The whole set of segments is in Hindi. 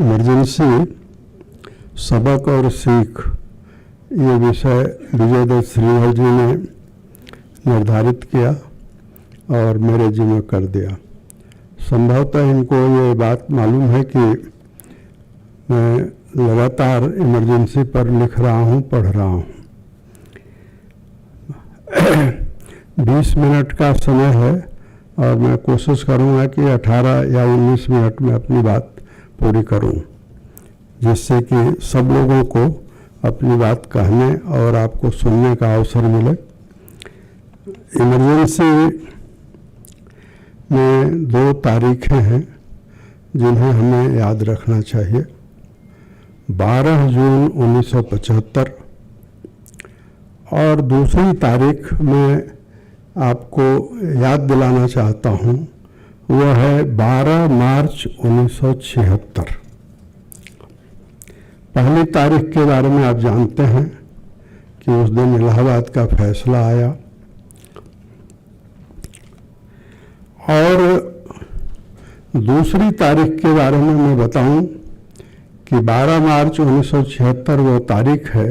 इमरजेंसी सबक और सीख, ये विषय विजय दत्त श्रीवाल जी ने निर्धारित किया और मेरे जिम्मे कर दिया। संभवतः इनको ये बात मालूम है कि मैं लगातार इमरजेंसी पर लिख रहा हूँ, पढ़ रहा हूँ। 20 मिनट का समय है और मैं कोशिश करूँगा कि 18 या 19 मिनट में अपनी बात पूरी करूँ, जिससे कि सब लोगों को अपनी बात कहने और आपको सुनने का अवसर मिले। इमरजेंसी में 2 तारीखें हैं जिन्हें हमें याद रखना चाहिए। 12 जून 1975 और दूसरी तारीख मैं आपको याद दिलाना चाहता हूँ, वह है 12 मार्च 1976। पहली तारीख के बारे में आप जानते हैं कि उस दिन इलाहाबाद का फैसला आया, और दूसरी तारीख के बारे में मैं बताऊं कि 12 मार्च 1976 वो तारीख है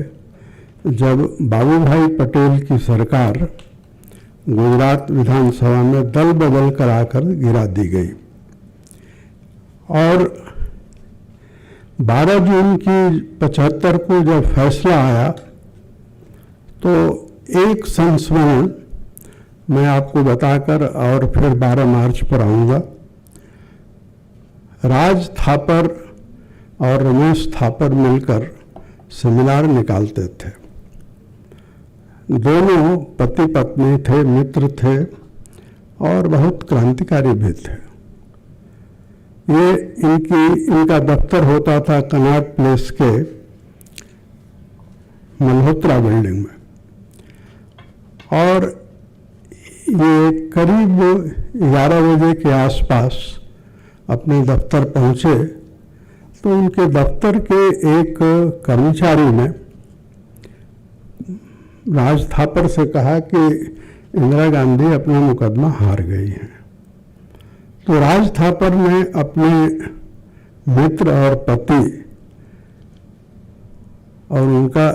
जब बाबू भाई पटेल की सरकार गुजरात विधानसभा में दल बदल कराकर गिरा दी गई। और 12 जून की 75 को जब फैसला आया तो एक संस्मरण मैं आपको बताकर और फिर 12 मार्च पर आऊँगा। राज थापर और रमेश थापर मिलकर सेमिनार निकालते थे। दोनों पति पत्नी थे, मित्र थे और बहुत क्रांतिकारी भी थे। ये इनका दफ्तर होता था कनॉट प्लेस के मल्होत्रा बिल्डिंग में, और ये करीब 11 बजे के आसपास अपने दफ्तर पहुंचे तो उनके दफ्तर के एक कर्मचारी ने राज थापर से कहा कि इंदिरा गांधी अपना मुकदमा हार गई हैं। तो राज थापर ने अपने मित्र और पति और उनका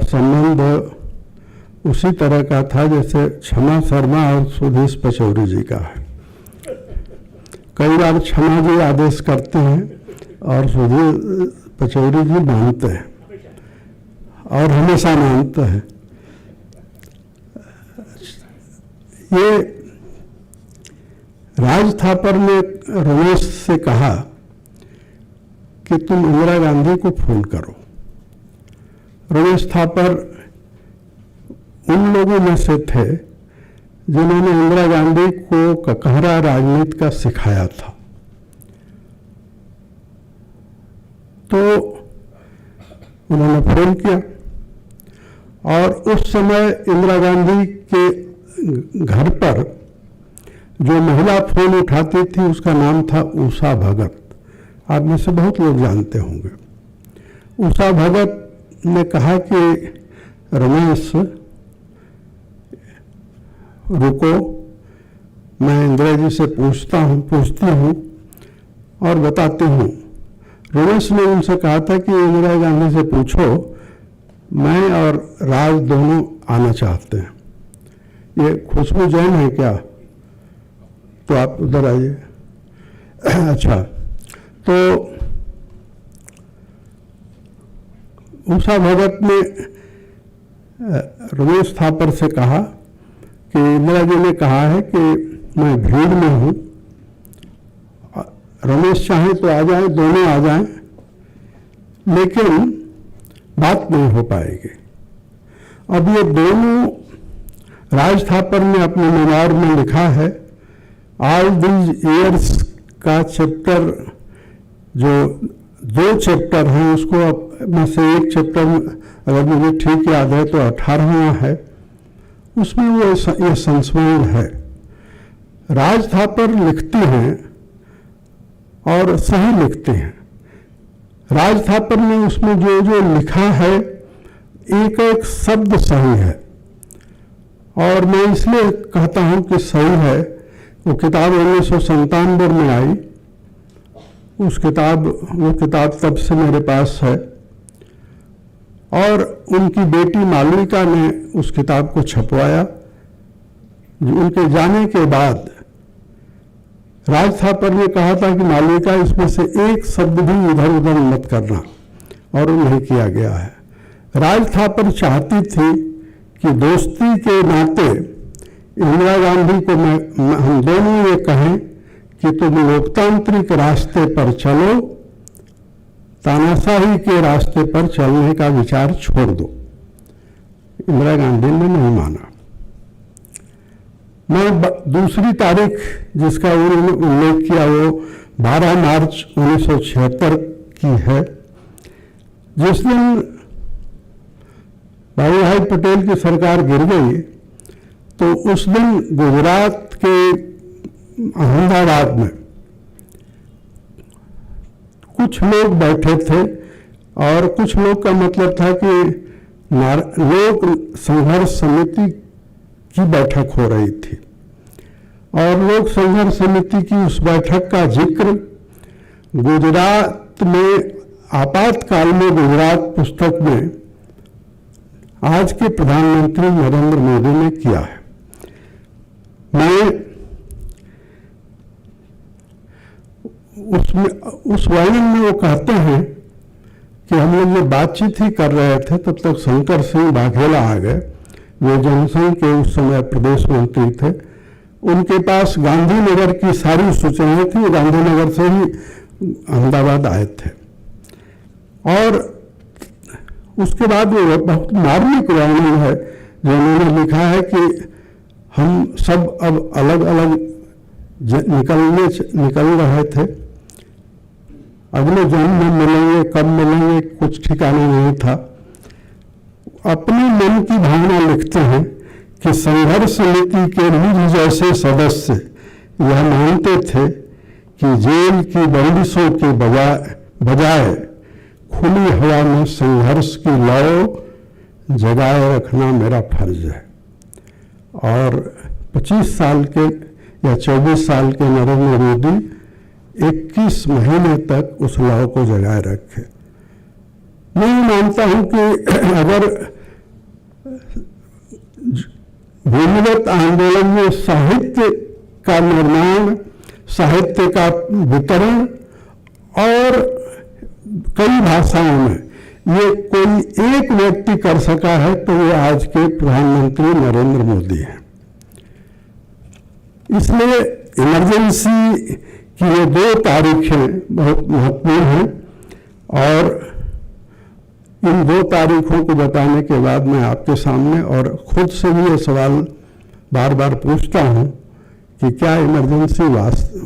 संबंध उसी तरह का था जैसे क्षमा शर्मा और सुधीश पचौरी जी का है। कई बार क्षमा जी आदेश करते हैं और सुधीश पचौरी जी मानते हैं और हमेशा मानते हैं। ये राज थापर ने रमेश से कहा कि तुम इंदिरा गांधी को फोन करो। रमेश थापर उन लोगों में से थे जिन्होंने इंदिरा गांधी को ककहरा राजनीति का सिखाया था। तो उन्होंने फोन किया और उस समय इंदिरा गांधी के घर पर जो महिला फोन उठाती थी उसका नाम था उषा भगत। आप में से बहुत लोग जानते होंगे। उषा भगत ने कहा कि रमेश रुको, मैं इंदिरा जी से पूछती हूँ और बताती हूँ। रमेश ने उनसे कहा था कि इंदिरा गांधी से पूछो, मैं और राज दोनों आना चाहते हैं। ये खुशबू जैन है क्या? तो आप उधर आइए। अच्छा, तो उषा भगत ने रमेश थापर से कहा कि इंदिरा जी ने कहा है कि मैं भीड़ में हूँ, रमेश चाहे तो आ जाए, दोनों आ जाएं, लेकिन बात नहीं हो पाएगी। अब ये दोनों, राज थापर ने अपने मेमोर में लिखा है ऑल दीज ईयर्स का चैप्टर, जो 2 चैप्टर हैं उसको में से एक चैप्टर अगर मुझे ठीक याद है तो 18वां है, उसमें वो ये संस्मरण है। राज थापर लिखती हैं और सही लिखते हैं। राज थापर ने उसमें जो जो लिखा है एक एक शब्द सही है, और मैं इसलिए कहता हूं कि सही है। वो किताब 1997 में आई वो किताब तब से मेरे पास है। और उनकी बेटी मालविका ने उस किताब को छपवाया। उनके जाने के बाद राज थापर ने कहा था कि मालविका इसमें से एक शब्द भी इधर उधर मत करना, और वो नहीं किया गया है। राज थापर चाहती थी कि दोस्ती के नाते इंदिरा गांधी को हम दोनों ये कहें कि तुम लोकतांत्रिक रास्ते पर चलो, तानाशाही के रास्ते पर चलने का विचार छोड़ दो। इंदिरा गांधी ने नहीं माना। मैं दूसरी तारीख जिसका उन्होंने उल्लेख किया वो 12 मार्च 1976 की है, जिस दिन भाई भाई पटेल की सरकार गिर गई। तो उस दिन गुजरात के अहमदाबाद में कुछ लोग बैठे थे, और कुछ लोग का मतलब था कि लोक संघर्ष समिति की बैठक हो रही थी, और लोक संघर्ष समिति की उस बैठक का जिक्र गुजरात में आपातकाल में गुजरात पुस्तक में आज के प्रधानमंत्री नरेंद्र मोदी ने किया है। मैं उस वर्णन में वो कहते हैं कि हम लोग ये बातचीत ही कर रहे थे, तब तक शंकर सिंह वाघेला आ गए, वे जनसंघ के उस समय प्रदेश मंत्री थे। उनके पास गांधीनगर की सारी सूचनाएं थी, गांधीनगर से ही अहमदाबाद आए थे। और उसके बाद वो बहुत मार्मिक वर्णन है जो उन्होंने लिखा है कि हम सब अब अलग अलग निकल रहे थे, अगले जन्म में मिलेंगे, कब मिलेंगे कुछ ठिकाना नहीं था। अपने मन की भावना लिखते हैं कि संघर्ष समिति के मुझ जैसे सदस्य यह मानते थे कि जेल की बंदिशों के बजाय खुली हवा में संघर्ष की लौ जगाए रखना मेरा फर्ज है। और 25 साल के या 24 साल के नरेंद्र मोदी 21 महीने तक उस लौ को जगाए रखे। मैं मानता हूं कि अगर भूमिगत आंदोलन में साहित्य का निर्माण, साहित्य का वितरण और कई भाषाओं में ये कोई एक व्यक्ति कर सका है तो वो आज के प्रधानमंत्री नरेंद्र मोदी हैं। इसलिए इमरजेंसी की ये 2 तारीखें बहुत महत्वपूर्ण हैं, और इन 2 तारीखों को बताने के बाद मैं आपके सामने और खुद से भी ये सवाल बार बार पूछता हूं कि क्या इमरजेंसी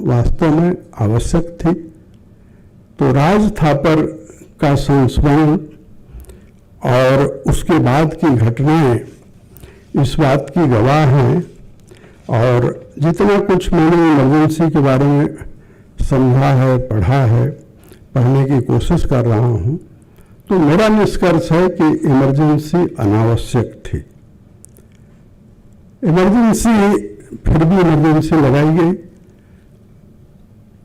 वास्तव में आवश्यक थी। तो राज थापर का संस्मरण और उसके बाद की घटनाएं इस बात की गवाह हैं। और जितना कुछ मैंने इमरजेंसी के बारे में समझा है, पढ़ा है, पढ़ने की कोशिश कर रहा हूं, तो मेरा निष्कर्ष है कि इमरजेंसी अनावश्यक थी। इमरजेंसी फिर भी इमरजेंसी लगाई गई,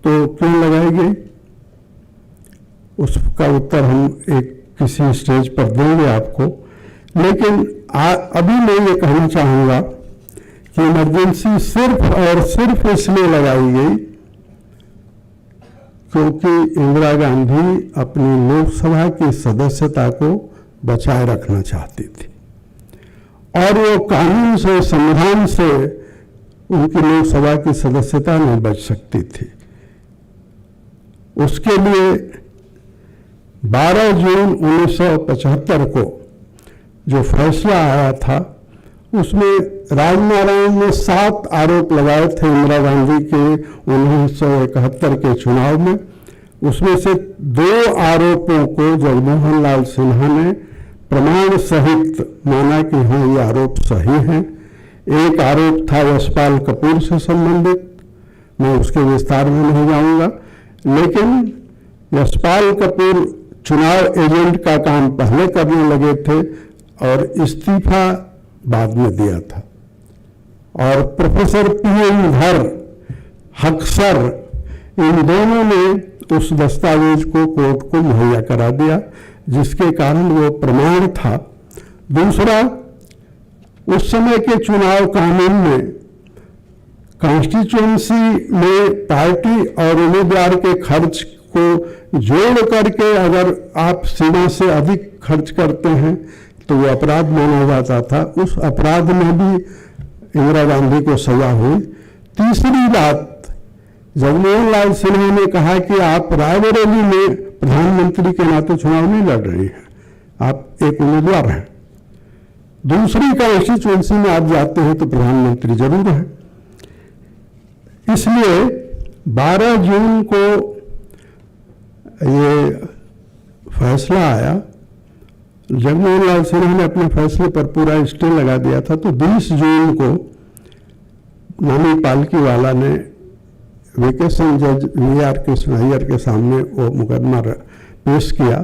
तो क्यों लगाई गई उसका उत्तर हम एक किसी स्टेज पर देंगे आपको। लेकिन अभी मैं ये कहना चाहूँगा कि इमरजेंसी सिर्फ और सिर्फ इसलिए लगाई गई क्योंकि इंदिरा गांधी अपनी लोकसभा की सदस्यता को बचाए रखना चाहती थी, और वो कानून से, संविधान से उनकी लोकसभा की सदस्यता नहीं बच सकती थी। उसके लिए 12 जून 1975 को जो फैसला आया था उसमें राजनारायण ने 7 आरोप लगाए थे इंदिरा गांधी के 1971 के चुनाव में। उसमें से 2 आरोपों को जगमोहन लाल सिन्हा ने प्रमाण सहित माना कि हाँ ये आरोप सही हैं। एक आरोप था यशपाल कपूर से संबंधित, मैं उसके विस्तार में नहीं जाऊंगा, लेकिन यशपाल कपूर चुनाव एजेंट का काम पहले करने लगे थे और इस्तीफा बाद में दिया था। और प्रोफेसर पीएन धर, हक्सर, इन दोनों ने उस दस्तावेज को कोर्ट को मुहैया करा दिया, जिसके कारण वो प्रमाण था। दूसरा, उस समय के चुनाव कानून में कॉन्स्टिट्यूएंसी में पार्टी और उम्मीदवार के खर्च को जोड़ करके अगर आप सीमा से अधिक खर्च करते हैं तो वो अपराध माना जाता था। उस अपराध में भी इंदिरा गांधी को सजा हुई। तीसरी बात, जगमोहन लाल सिन्हा ने कहा कि आप रायबरेली में प्रधानमंत्री के नाते चुनाव नहीं लड़ रही हैं, आप एक उम्मीदवार हैं। दूसरी कॉन्स्टिट्यूएंसी में आप जाते हैं तो प्रधानमंत्री जरूर है। इसलिए 12 जून को ये फैसला आया। जगमोहन लाल सिन्हा ने अपने फैसले पर पूरा स्टे लगा दिया था। तो 20 जून को नानी पालकीवाला ने वेकेशन जज वी.आर. कृष्ण अय्यर के सामने वो मुकदमा पेश किया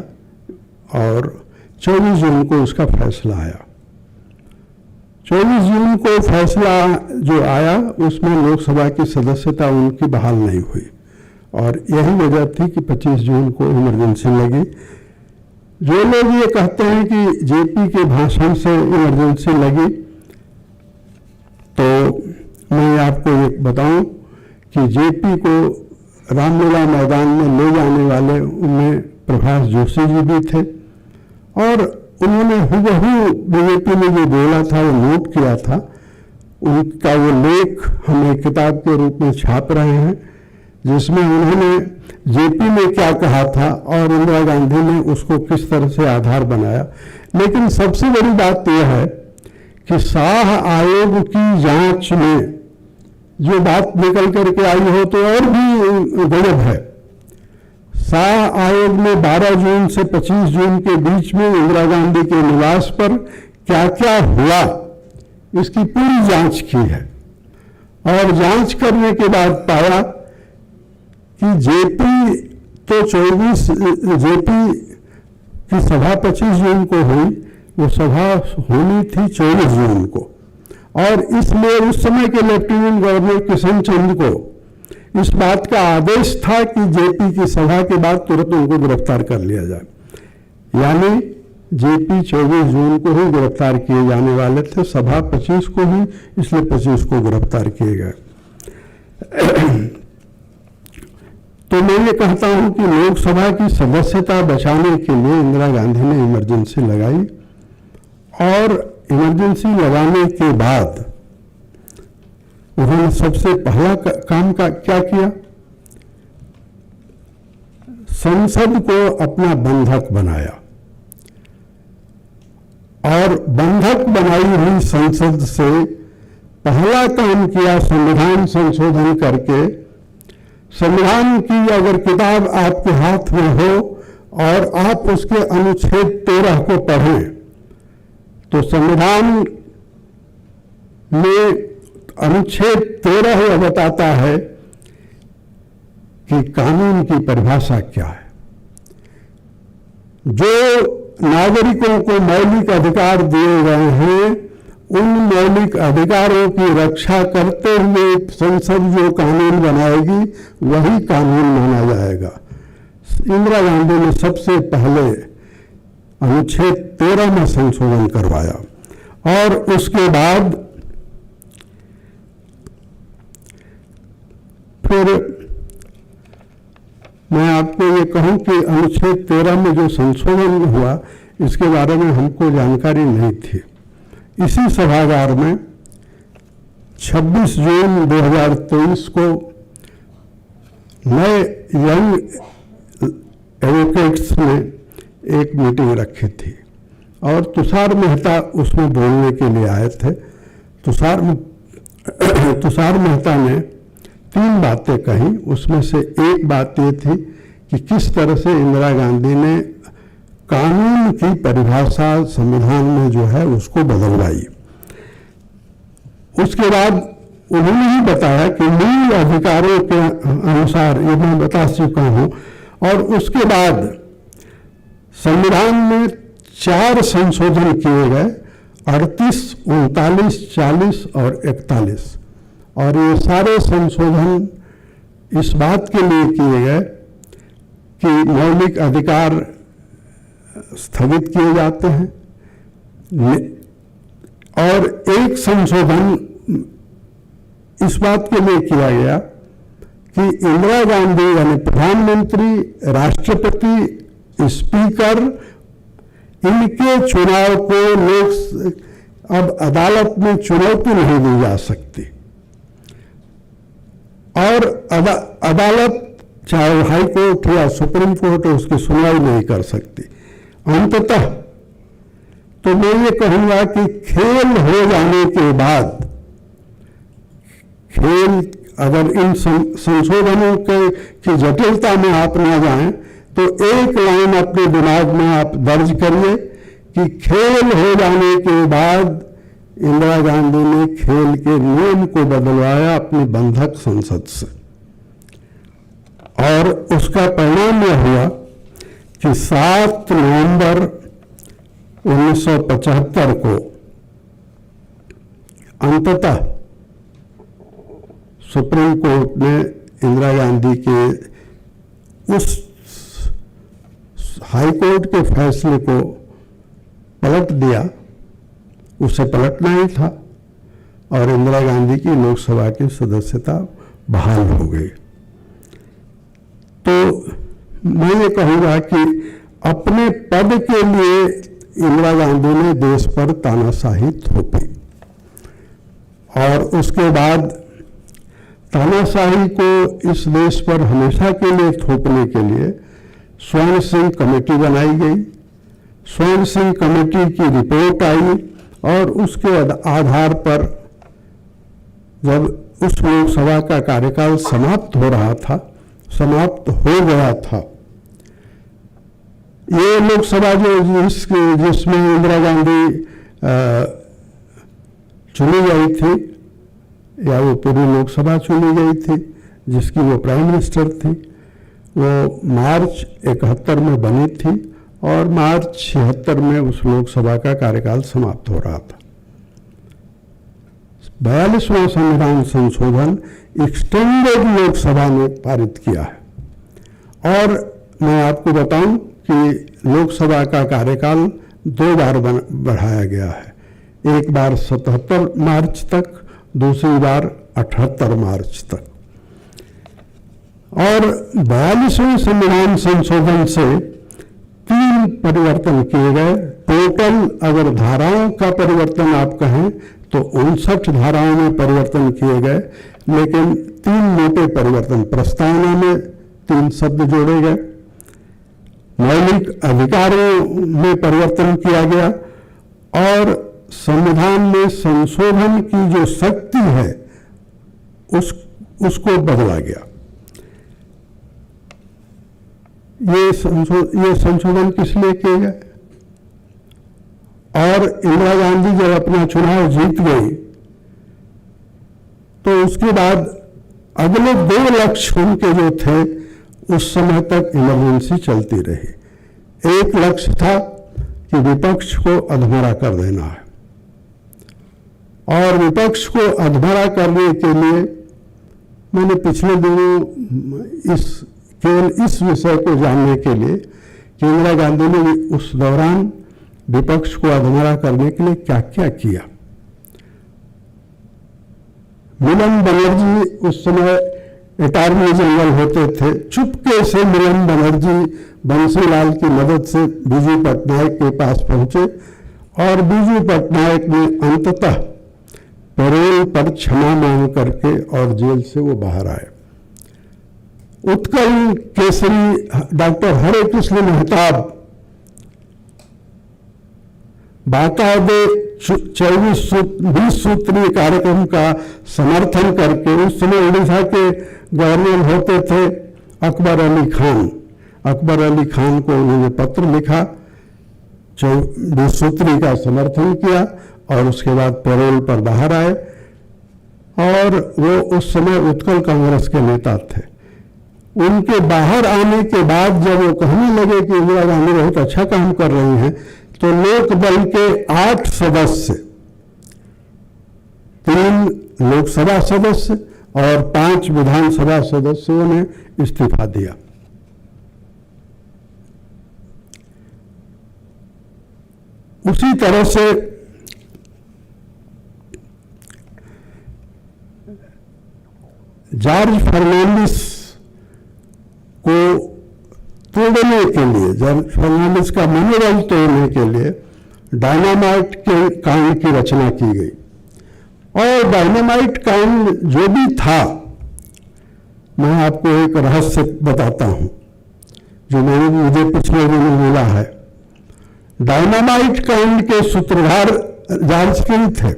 और 24 जून को उसका फैसला आया। 24 जून को फैसला जो आया उसमें लोकसभा की सदस्यता उनकी बहाल नहीं हुई और यही वजह थी कि 25 जून को इमरजेंसी लगी। जो लोग ये कहते हैं कि जेपी के भाषण से इमरजेंसी लगी, तो मैं आपको ये बताऊं कि जेपी को रामलीला मैदान में ले जाने वाले उनमें प्रभाष जोशी जी भी थे और उन्होंने हुबहू बीजेपी ने जो बोला था वो नोट किया था। उनका वो लेख हम एक किताब के रूप में छाप रहे हैं, जिसमें उन्होंने जेपी ने क्या कहा था और इंदिरा गांधी ने उसको किस तरह से आधार बनाया। लेकिन सबसे बड़ी बात यह है कि शाह आयोग की जांच में जो बात निकल करके आई हो तो और भी गजब है। शाह आयोग ने 12 जून से 25 जून के बीच में इंदिरा गांधी के निवास पर क्या क्या हुआ इसकी पूरी जांच की है और जांच करने के बाद पाया कि जेपी की सभा 25 जून को हुई, वो सभा होनी थी 24 जून को और इसलिए उस समय के लेफ्टिनेंट गवर्नर किशन चंद को इस बात का आदेश था कि जेपी की सभा के बाद तुरंत उनको गिरफ्तार कर लिया जाए। यानी जेपी 24 जून को ही गिरफ्तार किए जाने वाले थे, सभा 25 को ही, इसलिए 25 को गिरफ्तार किए गए। तो मैं ये कहता हूं कि लोकसभा की सदस्यता बचाने के लिए इंदिरा गांधी ने इमरजेंसी लगाई और इमरजेंसी लगाने के बाद उन्होंने सबसे पहला काम क्या किया, संसद को अपना बंधक बनाया और बंधक बनाई हुई संसद से पहला काम किया संविधान संशोधन करके। संविधान की अगर किताब आपके हाथ में हो और आप उसके अनुच्छेद 13 को पढ़ें तो संविधान में अनुच्छेद 13 यह बताता है कि कानून की परिभाषा क्या है। जो नागरिकों को मौलिक अधिकार दिए गए हैं उन मौलिक अधिकारों की रक्षा करते हुए संसद जो कानून बनाएगी वही कानून माना जाएगा। इंदिरा गांधी ने सबसे पहले अनुच्छेद 13 में संशोधन करवाया और उसके बाद फिर मैं आपको ये कहूं कि अनुच्छेद 13 में जो संशोधन हुआ इसके बारे में हमको जानकारी नहीं थी। इसी सभागार में 26 जून 2023 को नए यंग एडवोकेट्स ने एक मीटिंग रखी थी और तुषार मेहता उसमें बोलने के लिए आए थे। तुषार मेहता ने 3 बातें कही। उसमें से एक बात ये थी कि किस तरह से इंदिरा गांधी ने कानून की परिभाषा संविधान में जो है उसको बदलवाई। उसके बाद उन्होंने ही बताया कि मूल अधिकारों के अनुसार ये मैं बता चुका हूं और उसके बाद संविधान में 4 संशोधन किए गए, 38, 39, 40 और 41 और ये सारे संशोधन इस बात के लिए किए गए कि मौलिक अधिकार स्थगित किए जाते हैं। और एक संशोधन इस बात के लिए किया गया कि इंदिरा गांधी यानी प्रधानमंत्री, राष्ट्रपति, स्पीकर, इनके चुनाव को लोग अब अदालत में चुनौती नहीं दी जा सकती और अदालत चाहे हाई कोर्ट या सुप्रीम कोर्ट है उसकी सुनवाई नहीं कर सकती। अंततः तो मैं ये कहूंगा कि खेल हो जाने के बाद, खेल अगर इन संशोधनों की जटिलता में आप ना जाएं तो एक लाइन अपने दिमाग में आप दर्ज करिए कि खेल हो जाने के बाद इंदिरा गांधी ने खेल के नियम को बदलवाया अपनी बंधक संसद से, और उसका परिणाम यह हुआ कि 7 नवंबर 1975 को अंततः सुप्रीम कोर्ट ने इंदिरा गांधी के उस हाई कोर्ट के फैसले को पलट दिया। उसे पलटना ही था और इंदिरा गांधी की लोकसभा की सदस्यता बहाल हो गई। तो मैं ये कहूँगा कि अपने पद के लिए इंदिरा गांधी ने देश पर तानाशाही थोपी और उसके बाद तानाशाही को इस देश पर हमेशा के लिए थोपने के लिए स्वर्ण सिंह कमेटी बनाई गई। स्वर्ण सिंह कमेटी की रिपोर्ट आई और उसके आधार पर जब उस लोकसभा का कार्यकाल समाप्त हो गया था, ये लोकसभा जो जिसमें इंदिरा गांधी चुनी गई थी या वो पूरी लोकसभा चुनी गई थी जिसकी वो प्राइम मिनिस्टर थी, वो मार्च 71 में बनी थी और मार्च 76 में उस लोकसभा का कार्यकाल समाप्त हो रहा था। 42वां संविधान संशोधन एक्सटेंडेड लोकसभा ने पारित किया है और मैं आपको बताऊं कि लोकसभा का कार्यकाल 2 बार बढ़ाया गया है। एक बार 77 मार्च तक, दूसरी बार 78 मार्च तक। और 42वें संविधान संशोधन से 3 परिवर्तन किए गए। टोटल अगर धाराओं का परिवर्तन आप कहें तो 59 धाराओं में परिवर्तन किए गए, लेकिन 3 मोटे परिवर्तन, प्रस्तावना में 3 शब्द जोड़े गए, मौलिक अधिकारों में परिवर्तन किया गया और संविधान में संशोधन की जो शक्ति है उसको बदला गया। ये संशोधन किस लिए किए गए? और इंदिरा गांधी जब अपना चुनाव जीत गई तो उसके बाद अगले 2 लक्ष्य उनके जो थे उस समय तक इमरजेंसी चलती रही। एक लक्ष्य था कि विपक्ष को अधमरा कर देना है और विपक्ष को अधमरा करने के लिए मैंने पिछले दिनों केवल इस विषय को जानने के लिए कि इंदिरा गांधी ने उस दौरान विपक्ष को अधमरा करने के लिए क्या क्या किया। मिलन बनर्जी उस समय अटॉर्नी जनरल होते थे। चुपके से मिलन बनर्जी बंसीलाल की मदद से बीजू पटनायक के पास पहुंचे और बीजू पटनायक ने अंततः पैरोल पर क्षमा मांग करके और जेल से वो बाहर आए। उत्कल केसरी डॉक्टर हरे कृष्ण मेहताब बाकायदे 20 सूत्रीय कार्यक्रम का समर्थन करके, उस समय उड़ीसा के गवर्नर होते थे अकबर अली खान। अकबर अली खान को उन्होंने पत्र लिखा, 20 सूत्री का समर्थन किया और उसके बाद पैरोल पर बाहर आए और वो उस समय उत्कल कांग्रेस के नेता थे। उनके बाहर आने के बाद जब वो कहने लगे कि इंदिरा गांधी बहुत अच्छा काम कर रही हैं, तो लोक दल के 8 सदस्य, 3 लोकसभा सदस्य और 5 विधानसभा सदस्यों ने इस्तीफा दिया। उसी तरह से जॉर्ज फर्नांडिस को तोड़ने के लिए, जॉर्ज फर्नांडिस का मनोबल तोड़ने के लिए डायनामाइट के कांड की रचना की गई। और डायनामाइट कांड जो भी था, मैं आपको एक रहस्य बताता हूं जो मुझे पिछले दिनों मिला है। डायनामाइट कांड के सूत्रधार जॉर्ज किंग थे।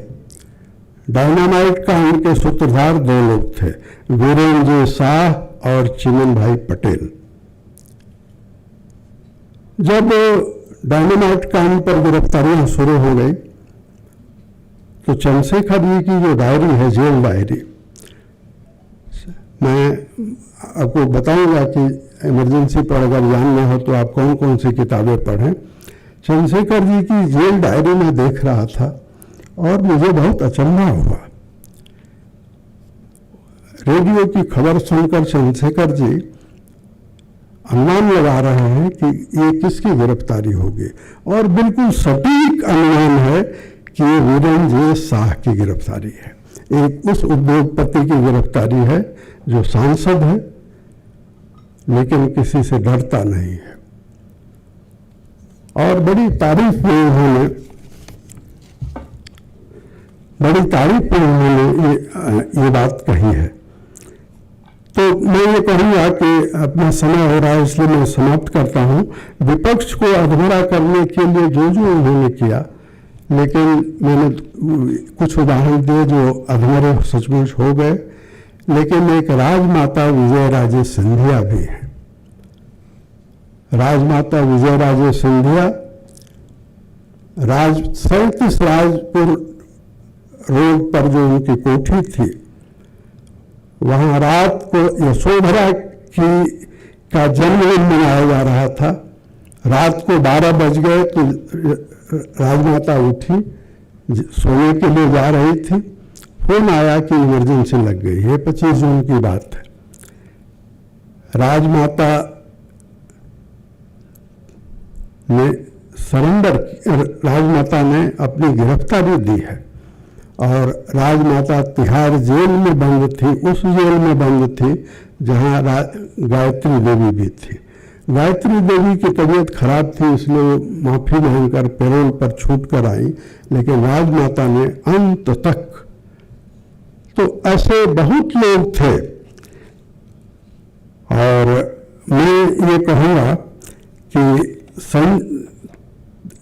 डायनामाइट कांड के सूत्रधार दो लोग थे, वीरेंद्र शाह और चिमन भाई पटेल। जब डायनामाइट कांड पर गिरफ्तारियां शुरू हो गई तो चंद्रशेखर जी की जो डायरी है, जेल डायरी, मैं आपको बताऊंगा कि इमरजेंसी पर अगर जानना हो तो आप कौन कौन सी किताबें पढ़ें। चंद्रशेखर जी की जेल डायरी में देख रहा था और मुझे बहुत अचंभा हुआ। रेडियो की खबर सुनकर चंद्रशेखर जी अनुमान लगा रहे हैं कि ये किसकी गिरफ्तारी होगी, और बिल्कुल सटीक अनुमान है कि ये वीरेंद्र शाह की गिरफ्तारी है। एक उस उद्योगपति की गिरफ्तारी है जो सांसद है लेकिन किसी से डरता नहीं है। और बड़ी तारीफ में उन्होंने ये बात कही है। तो मैं ये कहूँगा कि अपना समय हो रहा है इसलिए मैं समाप्त करता हूँ। विपक्ष को अधमरा करने के लिए जो जो उन्होंने किया, लेकिन मैंने कुछ उदाहरण दिए जो अधमरे सचमुच हो गए। लेकिन एक राजमाता विजयराजे सिंधिया भी है। राजमाता विजयराजे सिंधिया 37 राजपुर रोड पर जो उनकी कोठी थी, वहाँ रात को यशोधरा का जन्मदिन मनाया जा रहा था। रात को 12 बज गए तो राजमाता उठी, सोने के लिए जा रही थी, फोन आया कि इमरजेंसी लग गई। ये 25 जून की बात है। राजमाता ने राजमाता ने अपनी गिरफ्तारी दी है और राजमाता तिहाड़ जेल में बंद थी, उस जेल में बंद थी जहां गायत्री देवी भी थी। गायत्री देवी की तबीयत खराब थी इसलिए माफी मांगकर पैरोल पर छूट कर आई, लेकिन राजमाता ने अंत तक। तो ऐसे बहुत लोग थे। और मैं ये कहूँगा कि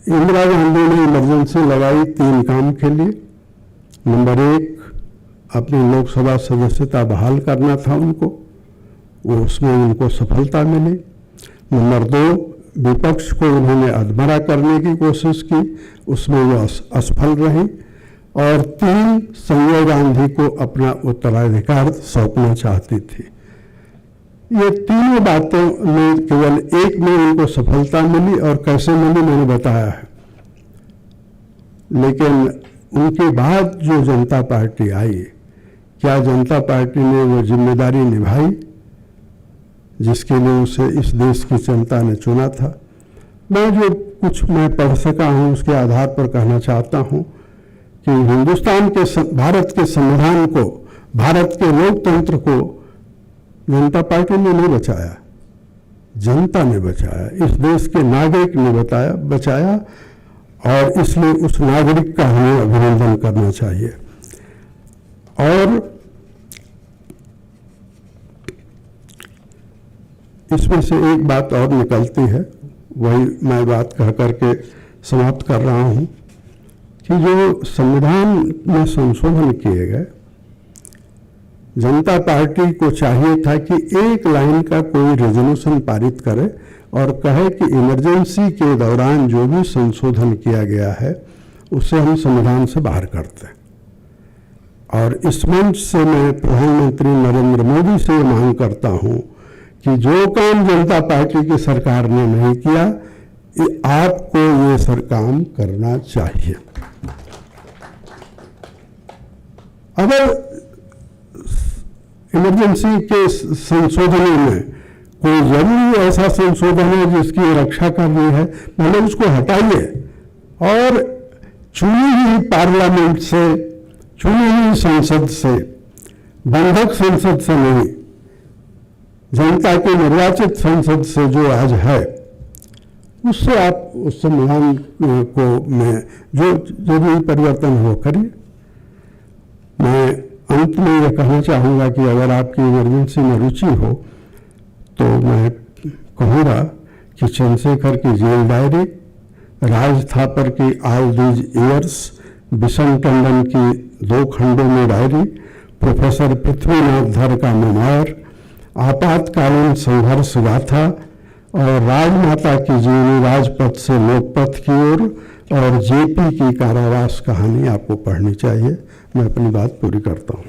इंदिरा गांधी ने इमरजेंसी लगाई 3 काम के लिए। नंबर 1, अपनी लोकसभा सदस्यता बहाल करना था उनको, वो उसमें उनको सफलता मिली। नंबर 2, विपक्ष को उन्होंने अधमरा करने की कोशिश की, उसमें वो असफल रही। और 3, संजय गांधी को अपना उत्तराधिकार सौंपना चाहती थी। ये तीनों बातों में केवल एक में उनको सफलता मिली, और कैसे मिली मैंने बताया है। लेकिन उनके बाद जो जनता पार्टी आई, क्या जनता पार्टी ने वो जिम्मेदारी निभाई जिसके लिए उसे इस देश की जनता ने चुना था? मैं जो कुछ मैं पढ़ सका हूँ उसके आधार पर कहना चाहता हूँ कि हिंदुस्तान के भारत के संविधान को, भारत के लोकतंत्र को जनता पार्टी ने नहीं बचाया, जनता ने बचाया, इस देश के नागरिक ने बचाया। और इसलिए उस नागरिक का हमें अभिनंदन करना चाहिए। और इसमें से एक बात और निकलती है, वही मैं बात कह करके समाप्त कर रहा हूँ कि जो संविधान में संशोधन किए गए, जनता पार्टी को चाहिए था कि एक लाइन का कोई रेजोल्यूशन पारित करे और कहे कि इमरजेंसी के दौरान जो भी संशोधन किया गया है उसे हम संविधान से बाहर करते हैं। और इस मंच से मैं प्रधानमंत्री नरेंद्र मोदी से मांग करता हूं कि जो काम जनता पार्टी की सरकार ने नहीं किया, आपको ये काम करना चाहिए। अगर इमरजेंसी के संशोधनों में कोई जरूरी ऐसा संशोधन है जिसकी रक्षा करनी है, पहले उसको हटाइए और चुनी हुई पार्लियामेंट से, चुनी हुई संसद से, बंधक संसद से नहीं, जनता के निर्वाचित संसद से जो आज है, उससे आप उस संविधान को में जो जरूरी परिवर्तन हो करिए। मैं अंत में यह कहना चाहूँगा कि अगर आपकी इमरजेंसी में रुचि हो तो मैं कहूँगा कि चंद्रशेखर की जेल डायरी, राज थापर की all these years, Bishan Tandon की 2 खंडों में डायरी, प्रोफेसर पृथ्वीनाथ धर का मेमोयर, आपातकालीन संघर्ष गाथा और राजमाता की जीवनी राजपथ से लोकपथ की ओर और जेपी की कारावास कहानी आपको पढ़नी चाहिए। मैं अपनी बात पूरी करता हूँ।